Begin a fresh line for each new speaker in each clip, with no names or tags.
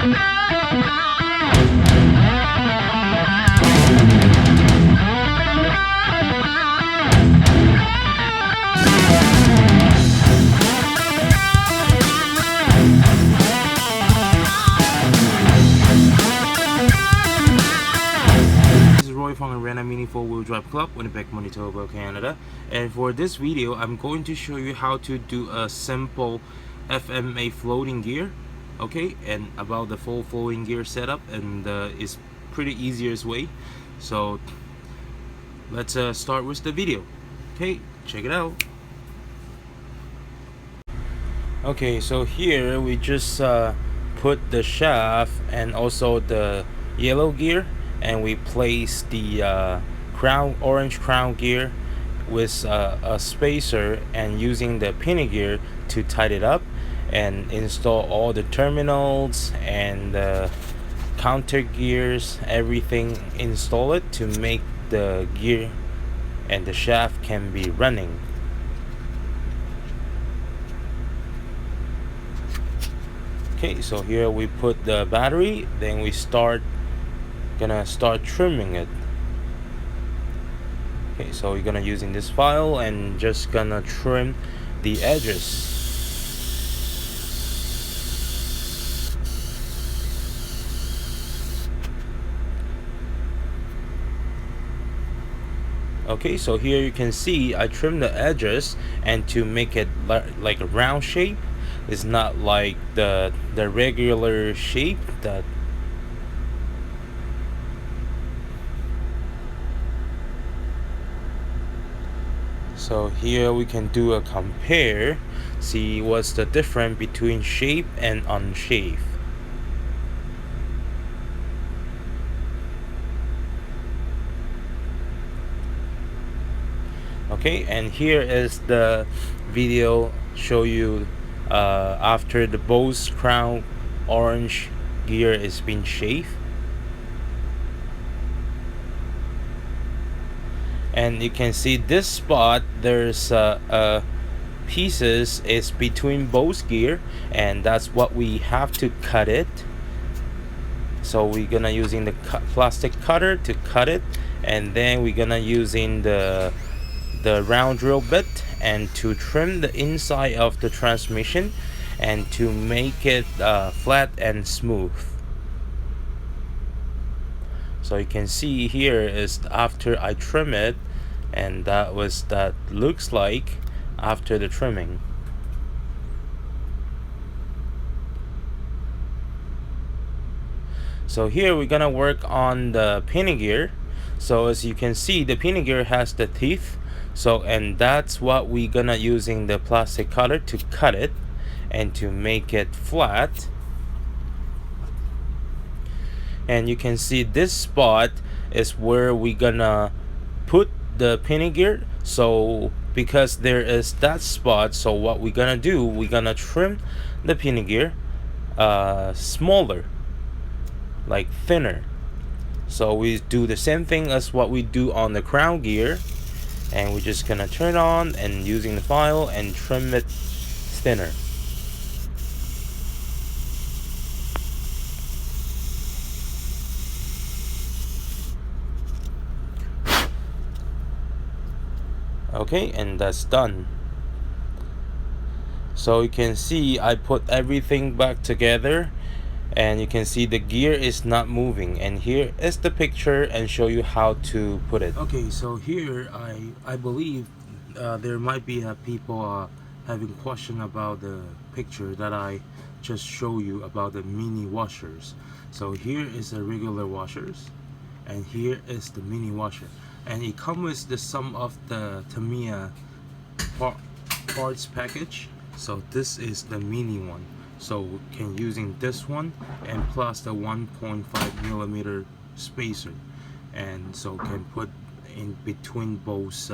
From a Mini 4-wheel drive club, Winnipeg, Manitoba, Canada. And for this video, I'm going to show you how to do a simple FMA floating gear, okay, and about the full floating gear setup, and it's pretty easiest way. So let's start with the video. Okay, check it out. Okay, so here we just put the shaft and also the yellow gear, and we place the orange crown gear with a spacer, and using the pinion gear to tighten it up and install all the terminals and the counter gears, everything, install it to make the gear and the shaft can be running. Okay, so here we put the battery, then we gonna start trimming it. Okay, so we're gonna using this file and just gonna trim the edges. Okay, so here you can see I trim the edges, and to make it like a round shape. It's not like the regular shape that so here we can do a compare, see what's the difference between shape and unshape. Okay, and here is the video show you after the both crown orange gear is being shaved. And you can see this spot, there's pieces is between both gear, and that's what we have to cut it. So we're gonna using the plastic cutter to cut it, and then we're gonna using the round drill bit and to trim the inside of the transmission and to make it flat and smooth. So you can see here is after I trim it, and that looks like after the trimming. So here we're gonna work on the pinion gear. So as you can see, the pinion gear has the teeth. So, and that's what we're gonna using the plastic cutter to cut it and to make it flat. And you can see this spot is where we're gonna put the pinion gear. So because there is that spot, so what we're gonna do, we're gonna trim the pinion gear smaller, like thinner. So we do the same thing as what we do on the crown gear, and we're just gonna turn on and using the file and trim it thinner. Okay, and that's done. So you can see I put everything back together, and you can see the gear is not moving, and here is the picture and show you how to put it. Okay, so here I believe there might be people having question about the picture that I just show you about the mini washers. So here is the regular washers, and here is the mini washer, and it comes with some of the Tamiya parts package. So this is the mini one, so we can using this one and plus the 1.5mm spacer, and so can put in between both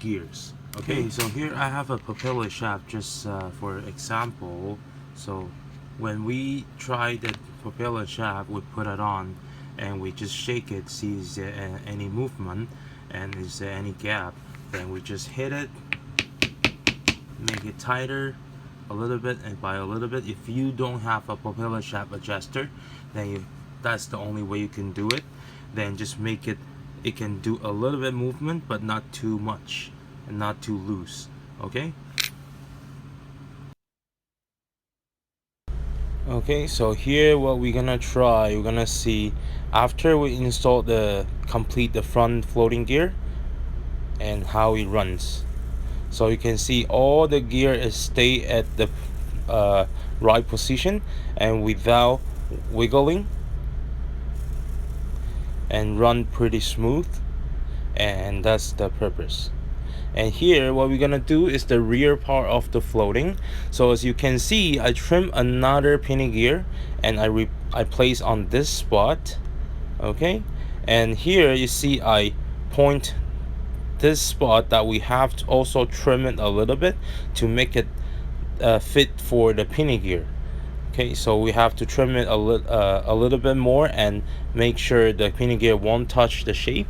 gears. Okay, so here I have a propeller shaft just for example. So when we try the propeller shaft, we put it on and we just shake it, see is there any movement and is there any gap, then we just hit it, make it tighter, a little bit and by a little bit. If you don't have a propeller shaft adjuster, then that's the only way you can do it. Then just make it, it can do a little bit movement but not too much and not too loose. Okay. Okay, so here what we're gonna try, we're gonna see after we install complete the front floating gear and how it runs. So you can see all the gear is stay at the right position and without wiggling, and run pretty smooth, and that's the purpose. And here what we're gonna do is the rear part of the floating. So as you can see, I trim another pinion gear and I place on this spot. Okay, and here you see I point this spot that we have to also trim it a little bit to make it fit for the pinion gear. Okay, so we have to trim it a little bit more and make sure the pinion gear won't touch the shape,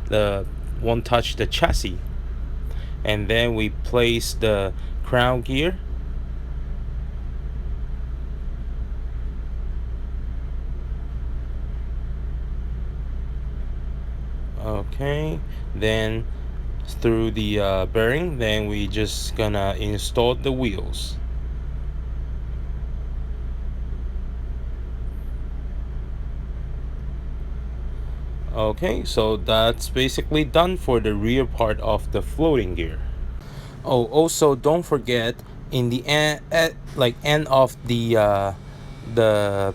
won't touch the chassis. And then we place the crown gear. Okay, then through the bearing, then we just gonna install the wheels. Okay, so that's basically done for the rear part of the floating gear. Oh, also don't forget, in the end, end of the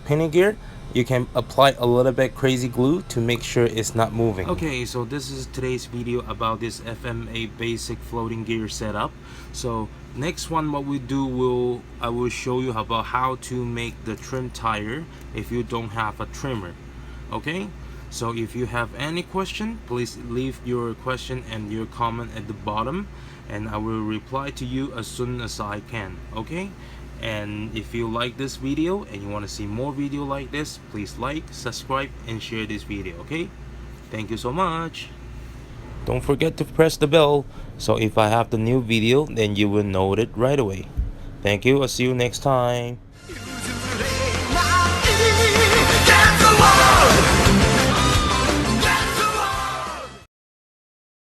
pinion gear, you can apply a little bit crazy glue to make sure it's not moving. Okay, so this is today's video about this FMA basic floating gear setup. So next one, what we do, I will show you about how to make the trim tire if you don't have a trimmer. Okay, so if you have any question, please leave your question and your comment at the bottom, and I will reply to you as soon as I can. Okay, and if you like this video and you want to see more video like this, please like, subscribe, and share this video. Okay, thank you so much. Don't forget to press the bell, so if I have the new video, then you will know it right away. Thank you. I'll see you next time.